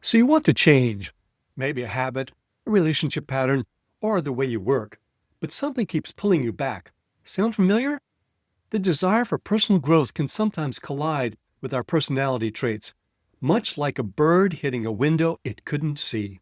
So you want to change, maybe a habit, a relationship pattern, or the way you work, but something keeps pulling you back. Sound familiar? The desire for personal growth can sometimes collide with our personality traits, much like a bird hitting a window it couldn't see.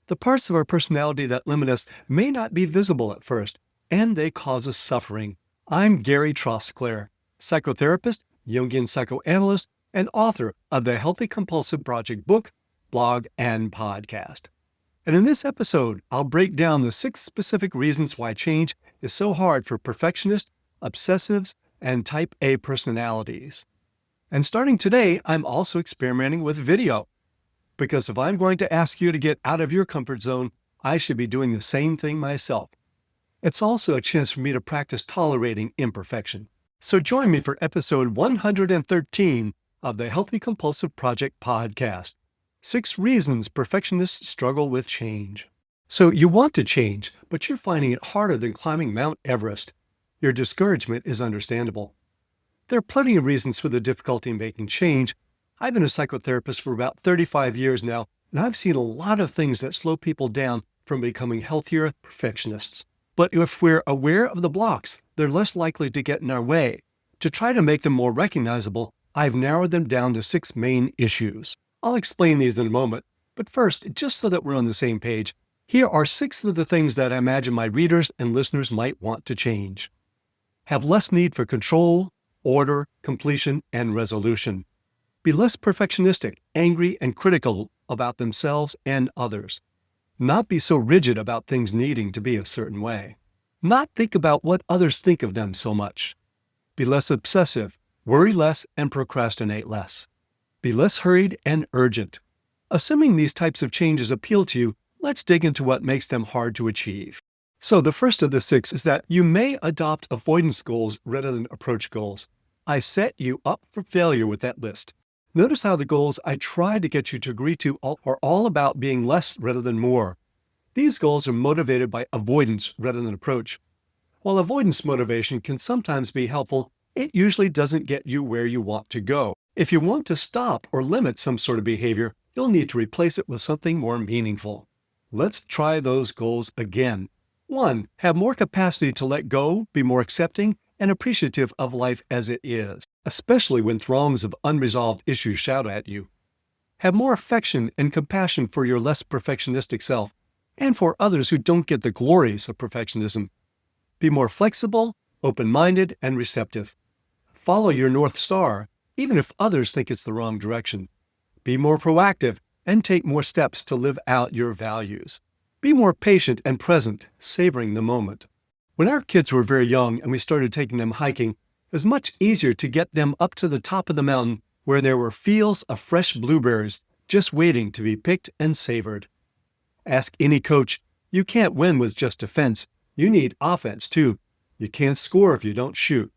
The parts of our personality that limit us may not be visible at first, and they cause us suffering. I'm Gary Trosclair, psychotherapist, Jungian psychoanalyst, and author of the Healthy Compulsive Project book, blog, and podcast. And in this episode, I'll break down the 6 specific reasons why change is so hard for perfectionists, obsessives, and type A personalities. And starting today, I'm also experimenting with video. Because if I'm going to ask you to get out of your comfort zone, I should be doing the same thing myself. It's also a chance for me to practice tolerating imperfection. So join me for episode 113 of the Healthy Compulsive Project podcast. 6 reasons perfectionists struggle with change. So you want to change, but you're finding it harder than climbing Mount Everest. Your discouragement is understandable. There are plenty of reasons for the difficulty in making change. I've been a psychotherapist for about 35 years now, and I've seen a lot of things that slow people down from becoming healthier perfectionists. But if we're aware of the blocks, they're less likely to get in our way. To try to make them more recognizable, I've narrowed them down to 6 main issues. I'll explain these in a moment, but first, just so that we're on the same page, here are 6 of the things that I imagine my readers and listeners might want to change. Have less need for control, order, completion, and resolution. Be less perfectionistic, angry, and critical about themselves and others. Not be so rigid about things needing to be a certain way. Not think about what others think of them so much. Be less obsessive, worry less, and procrastinate less. Be less hurried and urgent. Assuming these types of changes appeal to you, let's dig into what makes them hard to achieve. So the first of the 6 is that you may adopt avoidance goals rather than approach goals. I set you up for failure with that list. Notice how the goals I tried to get you to agree to are all about being less rather than more. These goals are motivated by avoidance rather than approach. While avoidance motivation can sometimes be helpful, it usually doesn't get you where you want to go. If you want to stop or limit some sort of behavior, you'll need to replace it with something more meaningful. Let's try those goals again. 1. Have more capacity to let go, be more accepting, and appreciative of life as it is, especially when throngs of unresolved issues shout at you. Have more affection and compassion for your less perfectionistic self, and for others who don't get the glories of perfectionism. Be more flexible, open-minded, and receptive. Follow your North Star, even if others think it's the wrong direction. Be more proactive and take more steps to live out your values. Be more patient and present, savoring the moment. When our kids were very young and we started taking them hiking, it was much easier to get them up to the top of the mountain where there were fields of fresh blueberries just waiting to be picked and savored. Ask any coach, you can't win with just defense. You need offense too. You can't score if you don't shoot.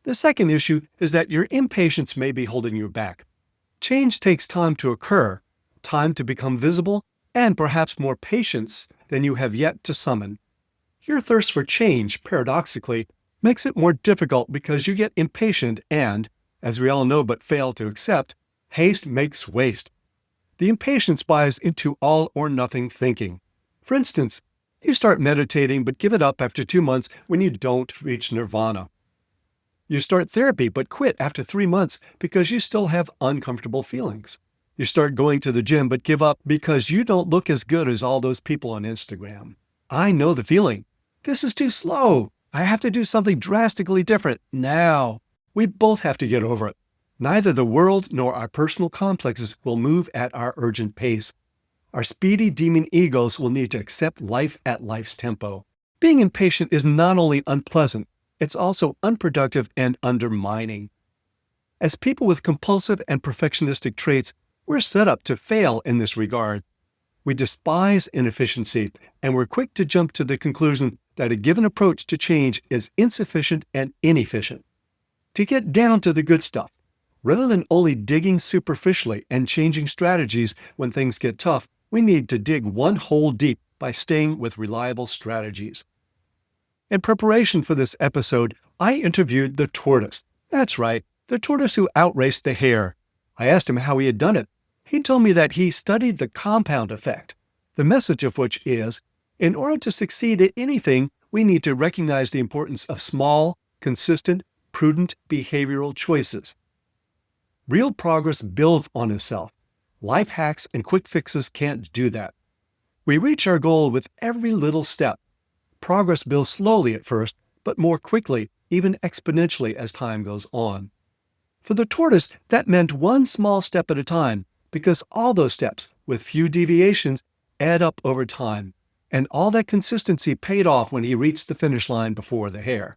The second issue is that your impatience may be holding you back. Change takes time to occur, time to become visible, and perhaps more patience than you have yet to summon. Your thirst for change, paradoxically, makes it more difficult because you get impatient and, as we all know but fail to accept, haste makes waste. The impatience buys into all or nothing thinking. For instance, you start meditating but give it up after 2 months when you don't reach nirvana. You start therapy but quit after 3 months because you still have uncomfortable feelings. You start going to the gym but give up because you don't look as good as all those people on Instagram. I know the feeling. This is too slow. I have to do something drastically different now. We both have to get over it. Neither the world nor our personal complexes will move at our urgent pace. Our speedy demon egos will need to accept life at life's tempo. Being impatient is not only unpleasant, it's also unproductive and undermining. As people with compulsive and perfectionistic traits, we're set up to fail in this regard. We despise inefficiency, and we're quick to jump to the conclusion that a given approach to change is insufficient and inefficient. To get down to the good stuff, rather than only digging superficially and changing strategies when things get tough, we need to dig one hole deep by staying with reliable strategies. In preparation for this episode, I interviewed the Tortoise. That's right, the tortoise who outraced the hare. I asked him how he had done it. He told me that he studied the compound effect, the message of which is, in order to succeed at anything, we need to recognize the importance of small, consistent, prudent behavioral choices. Real progress builds on itself. Life hacks and quick fixes can't do that. We reach our goal with every little step. Progress builds slowly at first, but more quickly, even exponentially as time goes on. For the tortoise, that meant one small step at a time, because all those steps, with few deviations, add up over time, and all that consistency paid off when he reached the finish line before the hare.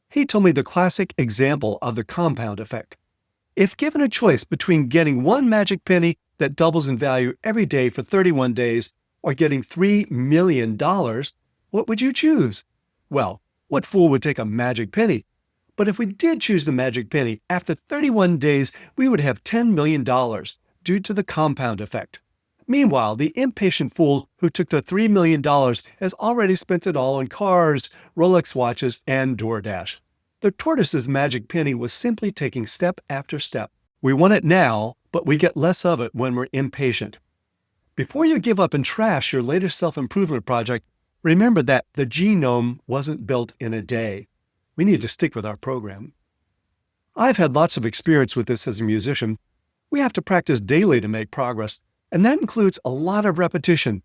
He told me the classic example of the compound effect. If given a choice between getting one magic penny that doubles in value every day for 31 days or getting $3 million, what would you choose? Well, what fool would take a magic penny? But if we did choose the magic penny, after 31 days, we would have $10 million due to the compound effect. Meanwhile, the impatient fool who took the $3 million has already spent it all on cars, Rolex watches, and DoorDash. The tortoise's magic penny was simply taking step after step. We want it now, but we get less of it when we're impatient. Before you give up and trash your latest self-improvement project, remember that the genome wasn't built in a day. We need to stick with our program. I've had lots of experience with this as a musician. We have to practice daily to make progress, and that includes a lot of repetition.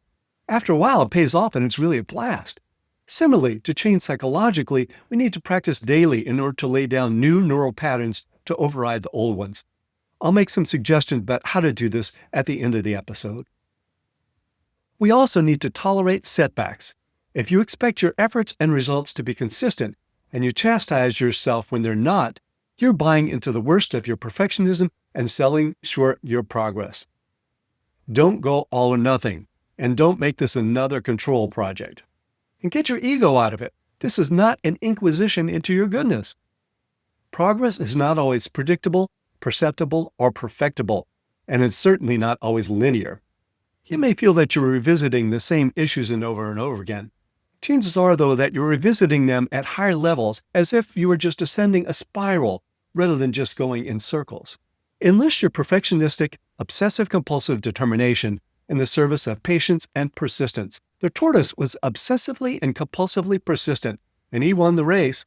After a while, it pays off and it's really a blast. Similarly, to change psychologically, we need to practice daily in order to lay down new neural patterns to override the old ones. I'll make some suggestions about how to do this at the end of the episode. We also need to tolerate setbacks. If you expect your efforts and results to be consistent, and you chastise yourself when they're not, you're buying into the worst of your perfectionism and selling short your progress. Don't go all or nothing, and don't make this another control project. And get your ego out of it. This is not an inquisition into your goodness. Progress is not always predictable, perceptible, or perfectible, and it's certainly not always linear. You may feel that you're revisiting the same issues and over again. Chances are, though, that you're revisiting them at higher levels as if you were just ascending a spiral rather than just going in circles. Enlist your perfectionistic, obsessive-compulsive determination in the service of patience and persistence. The tortoise was obsessively and compulsively persistent, and he won the race.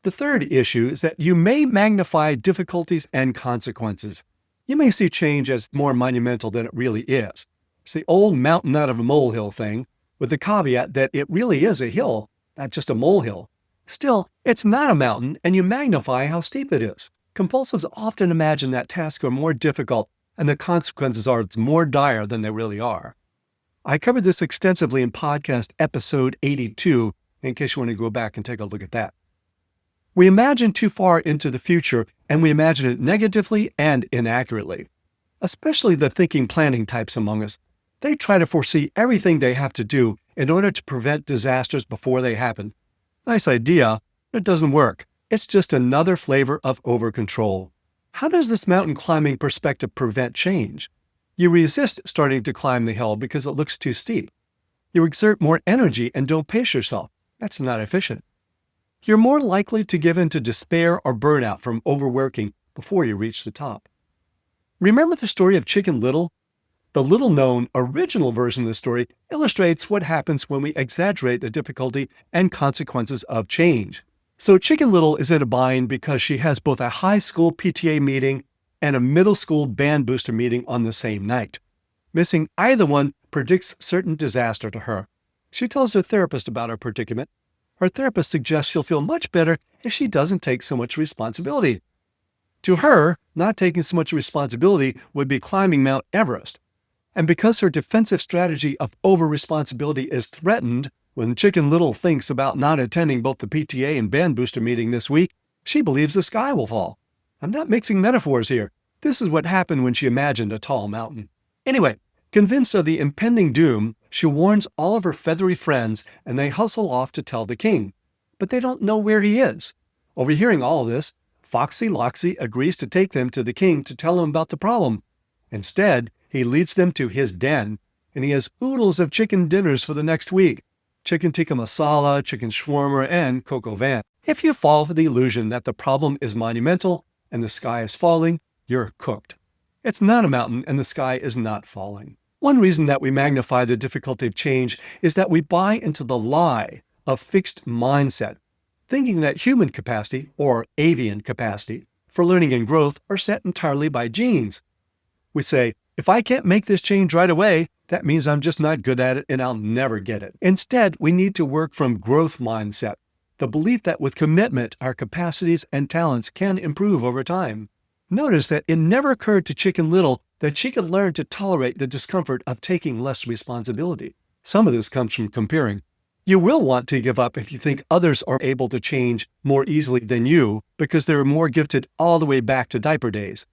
The third issue is that you may magnify difficulties and consequences. You may see change as more monumental than it really is. It's the old mountain out of a molehill thing, with the caveat that it really is a hill, not just a molehill. Still, it's not a mountain, and you magnify how steep it is. Compulsives often imagine that tasks are more difficult and the consequences are more dire than they really are. I covered this extensively in podcast episode 82, in case you want to go back and take a look at that. We imagine too far into the future, and we imagine it negatively and inaccurately. Especially the thinking planning types among us. They try to foresee everything they have to do in order to prevent disasters before they happen. Nice idea, but it doesn't work. It's just another flavor of over-control. How does this mountain climbing perspective prevent change? You resist starting to climb the hill because it looks too steep. You exert more energy and don't pace yourself. That's not efficient. You're more likely to give in to despair or burnout from overworking before you reach the top. Remember the story of Chicken Little? The little-known original version of the story illustrates what happens when we exaggerate the difficulty and consequences of change. So Chicken Little is in a bind because she has both a high school PTA meeting and a middle school band booster meeting on the same night. Missing either one predicts certain disaster to her. She tells her therapist about her predicament. Her therapist suggests she'll feel much better if she doesn't take so much responsibility. To her, not taking so much responsibility would be climbing Mount Everest. And because her defensive strategy of over-responsibility is threatened, when Chicken Little thinks about not attending both the PTA and band booster meeting this week, she believes the sky will fall. I'm not mixing metaphors here. This is what happened when she imagined a tall mountain. Anyway, convinced of the impending doom, she warns all of her feathery friends and they hustle off to tell the king. But they don't know where he is. Overhearing all of this, Foxy Loxy agrees to take them to the king to tell him about the problem. Instead, he leads them to his den, and he has oodles of chicken dinners for the next week. Chicken tikka masala, chicken shawarma, and coq au vin. If you fall for the illusion that the problem is monumental and the sky is falling, you're cooked. It's not a mountain and the sky is not falling. One reason that we magnify the difficulty of change is that we buy into the lie of fixed mindset, thinking that human capacity, or avian capacity, for learning and growth are set entirely by genes. We say, if I can't make this change right away, that means I'm just not good at it and I'll never get it. Instead, we need to work from growth mindset, the belief that with commitment, our capacities and talents can improve over time. Notice that it never occurred to Chicken Little that she could learn to tolerate the discomfort of taking less responsibility. Some of this comes from comparing. You will want to give up if you think others are able to change more easily than you because they're more gifted all the way back to diaper days.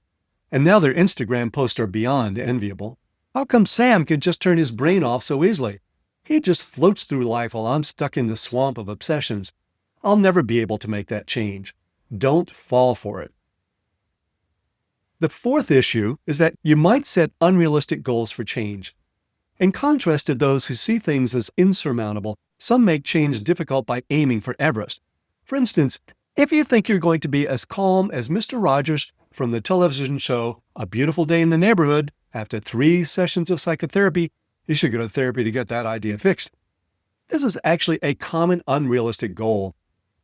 And now their Instagram posts are beyond enviable. How come Sam could just turn his brain off so easily? He just floats through life while I'm stuck in the swamp of obsessions. I'll never be able to make that change. Don't fall for it. The fourth issue is that you might set unrealistic goals for change. In contrast to those who see things as insurmountable, some make change difficult by aiming for Everest. For instance, if you think you're going to be as calm as Mr. Rogers from the television show A Beautiful Day in the Neighborhood after 3 sessions of psychotherapy, you should go to therapy to get that idea fixed. This is actually a common unrealistic goal.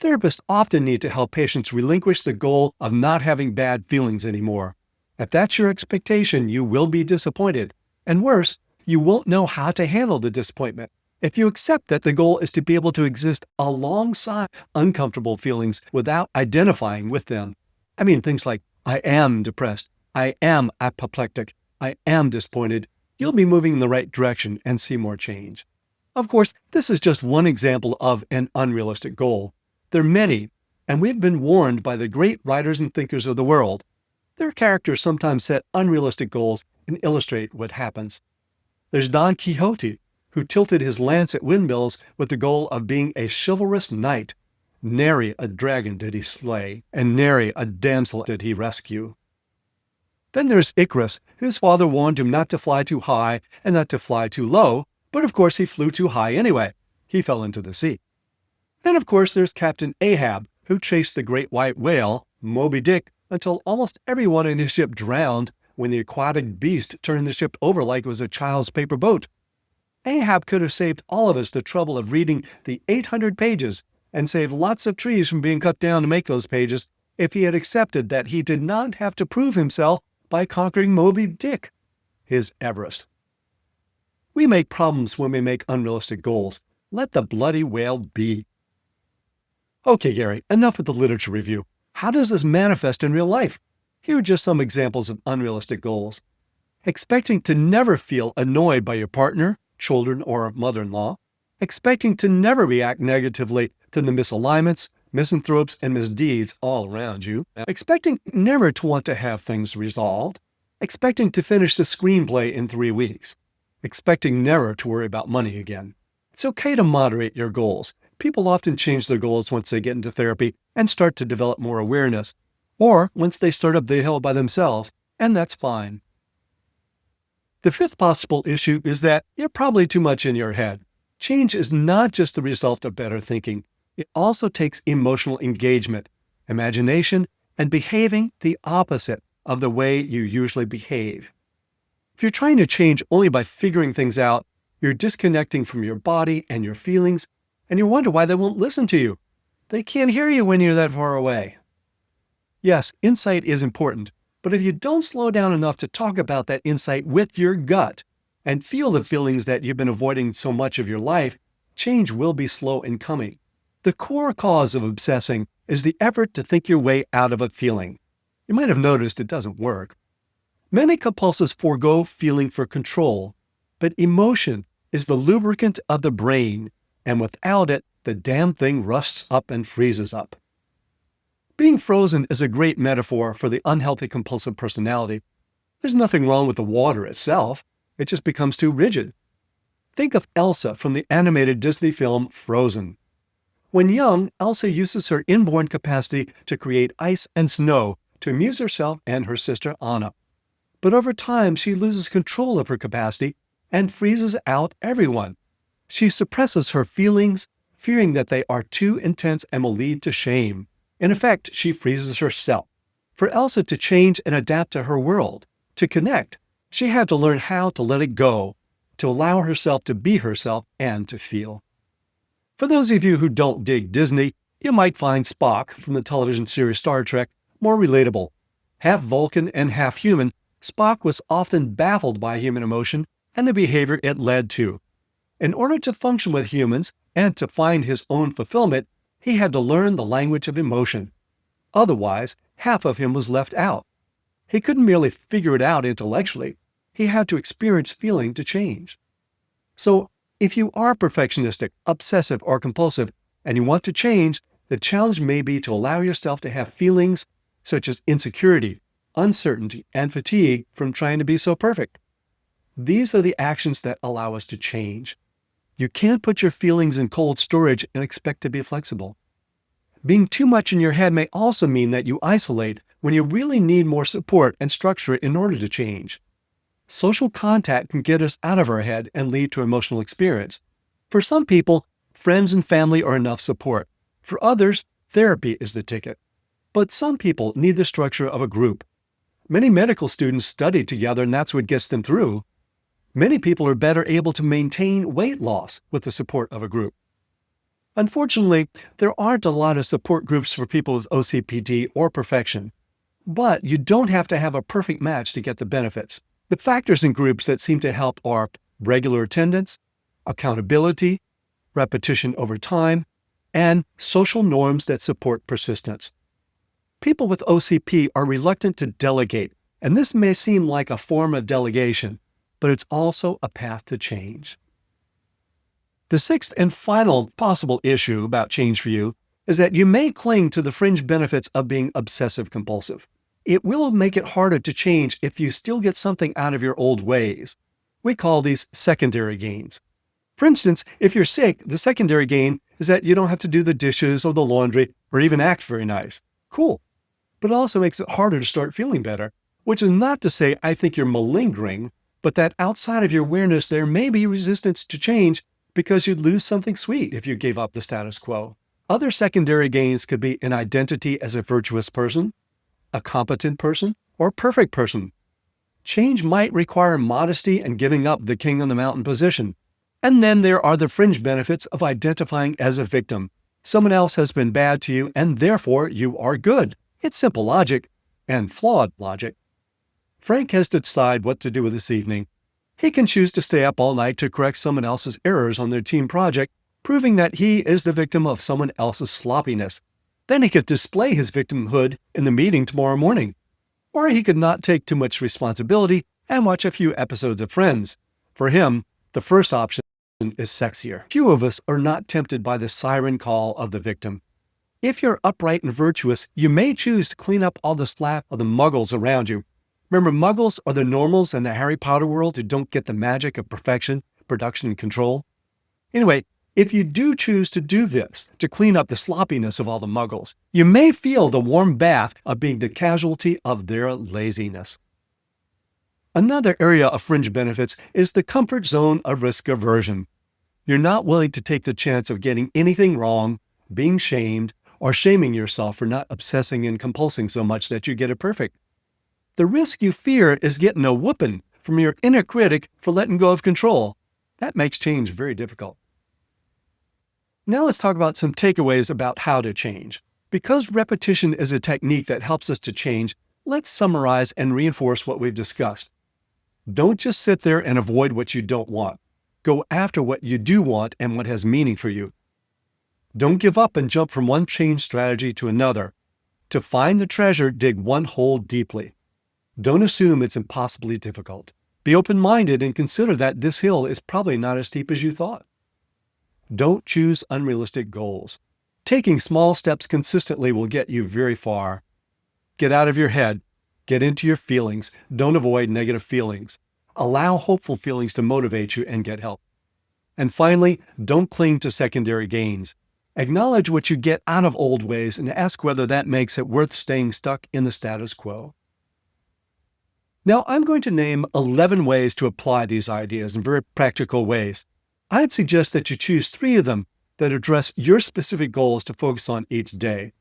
Therapists often need to help patients relinquish the goal of not having bad feelings anymore. If that's your expectation, you will be disappointed. And worse, you won't know how to handle the disappointment. If you accept that the goal is to be able to exist alongside uncomfortable feelings without identifying with them. I mean things like, I am depressed, I am apoplectic, I am disappointed. You'll be moving in the right direction and see more change. Of course, this is just one example of an unrealistic goal. There are many, and we've been warned by the great writers and thinkers of the world. Their characters sometimes set unrealistic goals and illustrate what happens. There's Don Quixote, who tilted his lance at windmills with the goal of being a chivalrous knight. Nary a dragon did he slay, and nary a damsel did he rescue. Then there's Icarus. His father warned him not to fly too high and not to fly too low, but of course he flew too high anyway. He fell into the sea. Then of course there's Captain Ahab, who chased the great white whale, Moby Dick, until almost everyone in his ship drowned when the aquatic beast turned the ship over like it was a child's paper boat. Ahab could have saved all of us the trouble of reading the 800 pages and saved lots of trees from being cut down to make those pages if he had accepted that he did not have to prove himself by conquering Moby Dick, his Everest. We make problems when we make unrealistic goals. Let the bloody whale be. Okay, Gary, enough with the literature review. How does this manifest in real life? Here are just some examples of unrealistic goals. Expecting to never feel annoyed by your partner, children, or mother-in-law. Expecting to never react negatively to the misalignments, misanthropes, and misdeeds all around you. Expecting never to want to have things resolved. Expecting to finish the screenplay in 3 weeks. Expecting never to worry about money again. It's okay to moderate your goals. People often change their goals once they get into therapy and start to develop more awareness, or once they start up the hill by themselves, and that's fine. The fifth possible issue is that you're probably too much in your head. Change is not just the result of better thinking. It also takes emotional engagement, imagination, and behaving the opposite of the way you usually behave. If you're trying to change only by figuring things out, you're disconnecting from your body and your feelings, and you wonder why they won't listen to you. They can't hear you when you're that far away. Yes, insight is important, but if you don't slow down enough to talk about that insight with your gut and feel the feelings that you've been avoiding so much of your life, change will be slow in coming. The core cause of obsessing is the effort to think your way out of a feeling. You might have noticed it doesn't work. Many compulsives forego feeling for control, but emotion is the lubricant of the brain, and without it, the damn thing rusts up and freezes up. Being frozen is a great metaphor for the unhealthy compulsive personality. There's nothing wrong with the water itself. It just becomes too rigid. Think of Elsa from the animated Disney film Frozen. When young, Elsa uses her inborn capacity to create ice and snow to amuse herself and her sister Anna. But over time, she loses control of her capacity and freezes out everyone. She suppresses her feelings, fearing that they are too intense and will lead to shame. In effect, she freezes herself. For Elsa to change and adapt to her world, To connect, she had to learn how to let it go, to allow herself to be herself and to feel. For those of you who don't dig Disney, you might find Spock from the television series Star Trek more relatable. Half Vulcan and half human, Spock was often baffled by human emotion and the behavior it led to. In order to function with humans and to find his own fulfillment, he had to learn the language of emotion. Otherwise, half of him was left out. He couldn't merely figure it out intellectually. He had to experience feeling to change. So, if you are perfectionistic, obsessive, or compulsive, and you want to change, the challenge may be to allow yourself to have feelings such as insecurity, uncertainty, and fatigue from trying to be so perfect. These are the actions that allow us to change. You can't put your feelings in cold storage and expect to be flexible. Being too much in your head may also mean that you isolate when you really need more support and structure in order to change. Social contact can get us out of our head and lead to emotional experience. For some people, friends and family are enough support. For others, therapy is the ticket. But some people need the structure of a group. Many medical students study together and that's what gets them through. Many people are better able to maintain weight loss with the support of a group. Unfortunately, there aren't a lot of support groups for people with OCPD or perfection. But you don't have to have a perfect match to get the benefits. The factors in groups that seem to help are regular attendance, accountability, repetition over time, and social norms that support persistence. People with OCP are reluctant to delegate, and this may seem like a form of delegation, but it's also a path to change. The sixth and final possible issue about change for you is that you may cling to the fringe benefits of being obsessive-compulsive. It will make it harder to change if you still get something out of your old ways. We call these secondary gains. For instance, if you're sick, the secondary gain is that you don't have to do the dishes or the laundry or even act very nice. Cool. But it also makes it harder to start feeling better, which is not to say I think you're malingering, but that outside of your awareness there may be resistance to change because you'd lose something sweet if you gave up the status quo. Other secondary gains could be an identity as a virtuous person, a competent person, or a perfect person. Change might require modesty and giving up the king on the mountain position. And then there are the fringe benefits of identifying as a victim. Someone else has been bad to you, and therefore you are good. It's simple logic, and flawed logic. Frank has to decide what to do with this evening. He can choose to stay up all night to correct someone else's errors on their team project, proving that he is the victim of someone else's sloppiness. Then he could display his victimhood in the meeting tomorrow morning. Or he could not take too much responsibility and watch a few episodes of Friends. For him, the first option is sexier. Few of us are not tempted by the siren call of the victim. If you're upright and virtuous, you may choose to clean up all the slap of the muggles around you. Remember, muggles are the normals in the Harry Potter world who don't get the magic of perfection, production, and control. Anyway, if you do choose to do this, to clean up the sloppiness of all the muggles, you may feel the warm bath of being the casualty of their laziness. Another area of fringe benefits is the comfort zone of risk aversion. You're not willing to take the chance of getting anything wrong, being shamed, or shaming yourself for not obsessing and compulsing so much that you get it perfect. The risk you fear is getting a whooping from your inner critic for letting go of control. That makes change very difficult. Now let's talk about some takeaways about how to change. Because repetition is a technique that helps us to change, let's summarize and reinforce what we've discussed. Don't just sit there and avoid what you don't want. Go after what you do want and what has meaning for you. Don't give up and jump from one change strategy to another. To find the treasure, dig one hole deeply. Don't assume it's impossibly difficult. Be open-minded and consider that this hill is probably not as steep as you thought. Don't choose unrealistic goals. Taking small steps consistently will get you very far. Get out of your head. Get into your feelings. Don't avoid negative feelings. Allow hopeful feelings to motivate you and get help. And finally, don't cling to secondary gains. Acknowledge what you get out of old ways and ask whether that makes it worth staying stuck in the status quo. Now, I'm going to name 11 ways to apply these ideas in very practical ways. I'd suggest that you choose 3 of them that address your specific goals to focus on each day.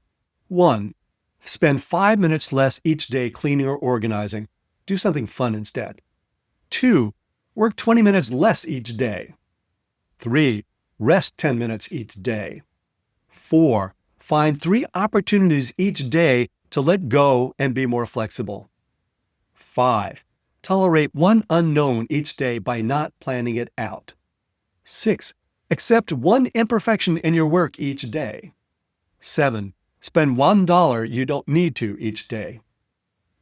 1. Spend 5 minutes less each day cleaning or organizing. Do something fun instead. 2. Work 20 minutes less each day. 3. Rest 10 minutes each day. 4. Find 3 opportunities each day to let go and be more flexible. 5. Tolerate one unknown each day by not planning it out. 6. Accept one imperfection in your work each day. 7. Spend $1 you don't need to each day.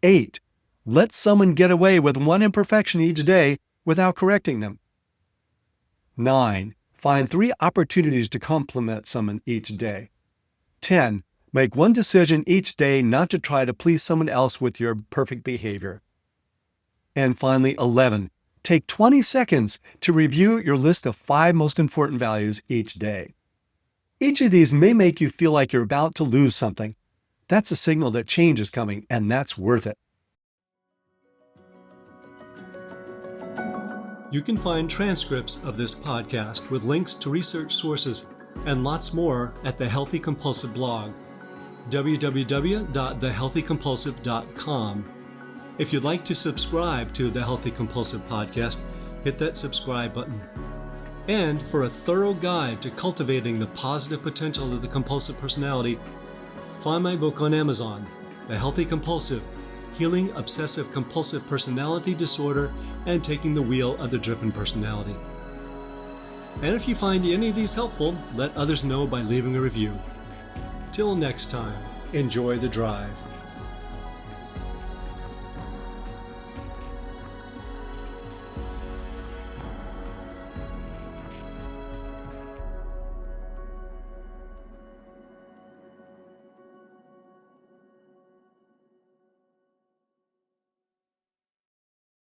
8. Let someone get away with one imperfection each day without correcting them. 9. Find 3 opportunities to compliment someone each day. 10. Make one decision each day not to try to please someone else with your perfect behavior. And finally, 11. Take 20 seconds to review your list of 5 most important values each day. Each of these may make you feel like you're about to lose something. That's a signal that change is coming, and that's worth it. You can find transcripts of this podcast with links to research sources and lots more at the Healthy Compulsive blog, www.thehealthycompulsive.com. If you'd like to subscribe to the Healthy Compulsive podcast, hit that subscribe button. And for a thorough guide to cultivating the positive potential of the compulsive personality, find my book on Amazon, The Healthy Compulsive: Healing Obsessive-compulsive Personality Disorder and Taking the Wheel of the Driven Personality. And if you find any of these helpful, let others know by leaving a review. Till next time, enjoy the drive.